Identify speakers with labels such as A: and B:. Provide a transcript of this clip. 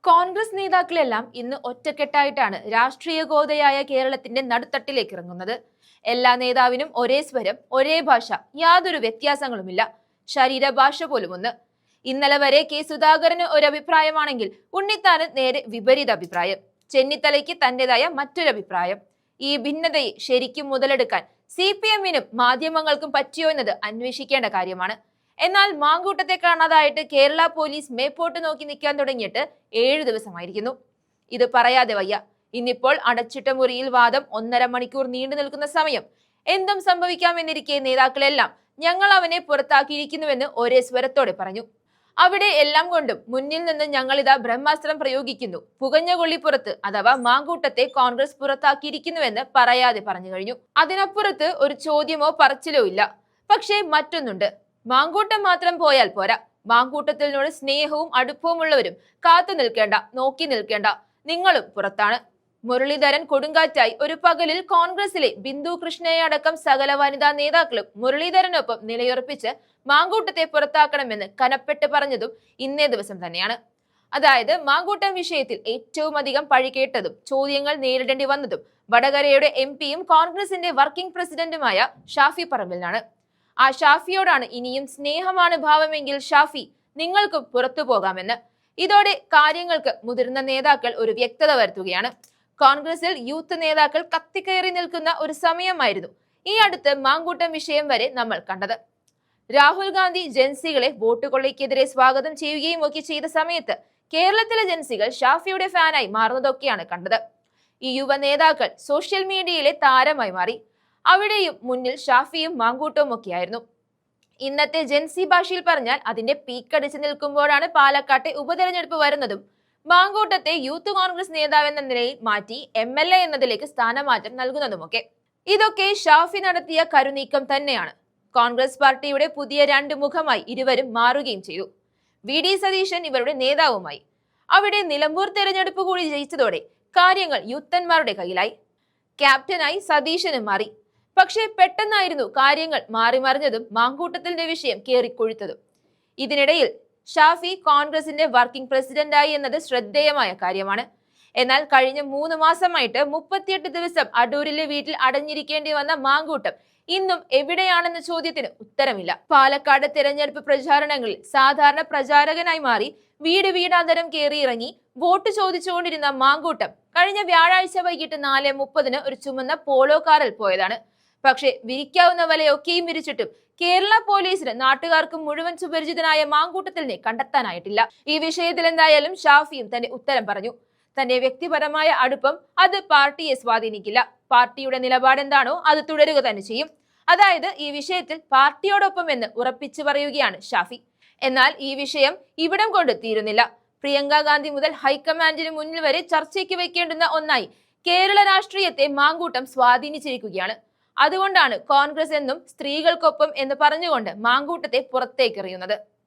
A: കോൺഗ്രസ് നേതാക്കളെല്ലാം ഇന്ന് ഒറ്റക്കെട്ടായിട്ടാണ് രാഷ്ട്രീയ ഗോതയായ കേരളത്തിന്റെ നടുത്തട്ടിലേക്ക് ഇറങ്ങുന്നത്. എല്ലാ നേതാവിനും ഒരേ സ്വരം, ഒരേ ഭാഷ, യാതൊരു വ്യത്യാസങ്ങളുമില്ല. ശരീരഭാഷ പോലും ഒന്ന്. ഇന്നലെ വരെ കെ സുധാകരന് ഒരു അഭിപ്രായമാണെങ്കിൽ ഉണ്ണിത്താന് നേരെ വിപരീത അഭിപ്രായം. ചെന്നിത്തലയ്ക്ക് തന്റേതായ മറ്റൊരു അഭിപ്രായം. ഈ ഭിന്നതയെ ശരിക്കും മുതലെടുക്കാൻ CPM-നും മാധ്യമങ്ങൾക്കും പറ്റിയോ എന്നത് അന്വേഷിക്കേണ്ട കാര്യമാണ്. എന്നാൽ മാങ്കൂട്ടത്തെ കാണാതായിട്ട് കേരള പോലീസ് മേപ്പോട്ട് നോക്കി നിൽക്കാൻ തുടങ്ങിയിട്ട് 7 ദിവസമായിരിക്കുന്നു. ഇത് പറയാതെ വയ്യ. ഇന്നിപ്പോൾ അടച്ചിട്ട മുറിയിൽ വാദം 1.5 മണിക്കൂർ നീണ്ടു നിൽക്കുന്ന സമയം. എന്തും സംഭവിക്കാമെന്നിരിക്കെ നേതാക്കളെല്ലാം ഞങ്ങൾ അവനെ പുറത്താക്കിയിരിക്കുന്നുവെന്ന് ഒരേ സ്വരത്തോടെ പറഞ്ഞു. അവിടെ എല്ലാം കൊണ്ടും മുന്നിൽ നിന്ന് ഞങ്ങളിതാ ബ്രഹ്മാസ്ത്രം പ്രയോഗിക്കുന്നു, പുകഞ്ഞ കൊള്ളിപ്പുറത്ത് അഥവാ മാങ്കൂട്ടത്തെ കോൺഗ്രസ് പുറത്താക്കിയിരിക്കുന്നുവെന്ന് പറയാതെ പറഞ്ഞു കഴിഞ്ഞു. അതിനപ്പുറത്ത് ഒരു ചോദ്യമോ പറച്ചിലോ ഇല്ല. പക്ഷേ മറ്റൊന്നുണ്ട്. മാങ്കൂട്ടം മാത്രം പോയാൽ പോരാ. മാങ്കൂട്ടത്തിനോട് സ്നേഹവും അടുപ്പവും ഉള്ളവരും കാത്തു നിൽക്കേണ്ട, നോക്കി നിൽക്കേണ്ട. നിങ്ങളും പുറത്താണ്. മുരളീധരൻ കൊടുങ്കാറ്റായി ഒരു പകലിൽ കോൺഗ്രസിലെ ബിന്ദു കൃഷ്ണയെ അടക്കം സകല വനിതാ നേതാക്കളും മുരളീധരനൊപ്പം നിലയുറപ്പിച്ച് മാങ്കൂട്ടത്തെ പുറത്താക്കണമെന്ന് കനപ്പെട്ട് പറഞ്ഞതും ഇന്നേ ദിവസം തന്നെയാണ്. അതായത് മാങ്കൂട്ടം വിഷയത്തിൽ ഏറ്റവും അധികം പഴി കേട്ടതും ചോദ്യങ്ങൾ നേരിടേണ്ടി വന്നതും വടകരയുടെ MP-യും കോൺഗ്രസിന്റെ വർക്കിംഗ് പ്രസിഡന്റുമായ ഷാഫി പറമ്പിലിനാണ്. ആ ഷാഫിയോടാണ് ഇനിയും സ്നേഹമാണ് ഭാവമെങ്കിൽ ഷാഫി നിങ്ങൾക്കും പുറത്തു പോകാമെന്ന്. ഇതോടെ കാര്യങ്ങൾക്ക് മുതിർന്ന നേതാക്കൾ ഒരു വ്യക്തത വരുത്തുകയാണ്. കോൺഗ്രസിൽ യൂത്ത് നേതാക്കൾ കത്തിക്കയറി നിൽക്കുന്ന ഒരു സമയമായിരുന്നു ഈ അടുത്ത് മാങ്കൂട്ടം വിഷയം വരെ നമ്മൾ കണ്ടത്. രാഹുൽ ഗാന്ധി ജൻസികളെ വോട്ട് കൊള്ളയ്ക്കെതിരെ സ്വാഗതം ചെയ്യുകയും ഒക്കെ ചെയ്ത സമയത്ത് കേരളത്തിലെ ജൻസികൾ ഷാഫിയുടെ ഫാനായി മാറുന്നതൊക്കെയാണ് കണ്ടത്. ഈ യുവ നേതാക്കൾ സോഷ്യൽ മീഡിയയിലെ താരമായി മാറി. അവിടെയും മുന്നിൽ ഷാഫിയും മാങ്കൂട്ടവും ഒക്കെയായിരുന്നു. ഇന്നത്തെ ജൻസി ഭാഷയിൽ പറഞ്ഞാൽ അതിന്റെ പീക്കടിച്ചു നിൽക്കുമ്പോഴാണ് പാലക്കാട്ടെ ഉപതെരഞ്ഞെടുപ്പ് വരുന്നതും മാങ്കൂട്ടത്തെ യൂത്ത് കോൺഗ്രസ് നേതാവെന്ന നിലയിൽ മാറ്റി MLA എന്നതിലേക്ക് സ്ഥാനമാറ്റം നൽകുന്നതുമൊക്കെ. ഇതൊക്കെ ഷാഫി നടത്തിയ കരുനീക്കം തന്നെയാണ്. കോൺഗ്രസ് പാർട്ടിയുടെ പുതിയ 2 മുഖമായി ഇരുവരും മാറുകയും ചെയ്തു. VD സതീശൻ ഇവരുടെ നേതാവുമായി. അവിടെ നിലമ്പൂർ തെരഞ്ഞെടുപ്പ് കൂടി ജയിച്ചതോടെ കാര്യങ്ങൾ യൂത്തന്മാരുടെ കയ്യിലായി. ക്യാപ്റ്റനായി സതീശനും മാറി. പക്ഷേ പെട്ടെന്നായിരുന്നു കാര്യങ്ങൾ മാറിമറിഞ്ഞതും മാങ്കൂട്ടത്തിന്റെ വിഷയം കേറിക്കൊഴുത്തതും. ഇതിനിടയിൽ ഷാഫി കോൺഗ്രസിന്റെ വർക്കിംഗ് പ്രസിഡന്റായി എന്നത് ശ്രദ്ധേയമായ കാര്യമാണ്. എന്നാൽ കഴിഞ്ഞ 3 മാസമായിട്ട് 38 ദിവസം അടൂരിലെ വീട്ടിൽ അടഞ്ഞിരിക്കേണ്ടി വന്ന മാങ്കൂട്ടം ഇന്നും എവിടെയാണെന്ന ചോദ്യത്തിന് ഉത്തരമില്ല. പാലക്കാട് തെരഞ്ഞെടുപ്പ് പ്രചാരണങ്ങളിൽ സാധാരണ പ്രചാരകനായി മാറി വീട് വീടാന്തരം കയറിയിറങ്ങി വോട്ട് ചോദിച്ചുകൊണ്ടിരുന്ന മാങ്കൂട്ടം കഴിഞ്ഞ വ്യാഴാഴ്ച വൈകിട്ട് 4:30 ഒരു ചുമന്ന പോളോ കാറിൽ പോയതാണ്. പക്ഷെ വിരിക്കാവുന്ന വലയൊക്കെയും വിരിച്ചിട്ടും കേരള പോലീസിന് നാട്ടുകാർക്ക് മുഴുവൻ സുപരിചിതനായ മാങ്കൂട്ടത്തിനെ കണ്ടെത്താനായിട്ടില്ല. ഈ വിഷയത്തിൽ എന്തായാലും ഷാഫിയും തന്റെ ഉത്തരം പറഞ്ഞു. തന്റെ വ്യക്തിപരമായ അടുപ്പം അത് പാർട്ടിയെ സ്വാധീനിക്കില്ല. പാർട്ടിയുടെ നിലപാട് എന്താണോ അത് തുടരുക തന്നെ ചെയ്യും. അതായത് ഈ വിഷയത്തിൽ പാർട്ടിയോടൊപ്പം എന്ന് ഉറപ്പിച്ചു പറയുകയാണ് ഷാഫി. എന്നാൽ ഈ വിഷയം ഇവിടം കൊണ്ട് തീരുന്നില്ല. പ്രിയങ്ക ഗാന്ധി മുതൽ ഹൈക്കമാൻഡിന് മുന്നിൽ വരെ ചർച്ചയ്ക്ക് വെക്കേണ്ടുന്ന ഒന്നായി കേരള രാഷ്ട്രീയത്തെ മാങ്കൂട്ടം സ്വാധീനിച്ചിരിക്കുകയാണ്. അതുകൊണ്ടാണ് കോൺഗ്രസ് എന്നും സ്ത്രീകൾക്കൊപ്പം എന്ന് പറഞ്ഞുകൊണ്ട് മാങ്കൂട്ടത്തെ പുറത്തേക്കെറിയുന്നത്.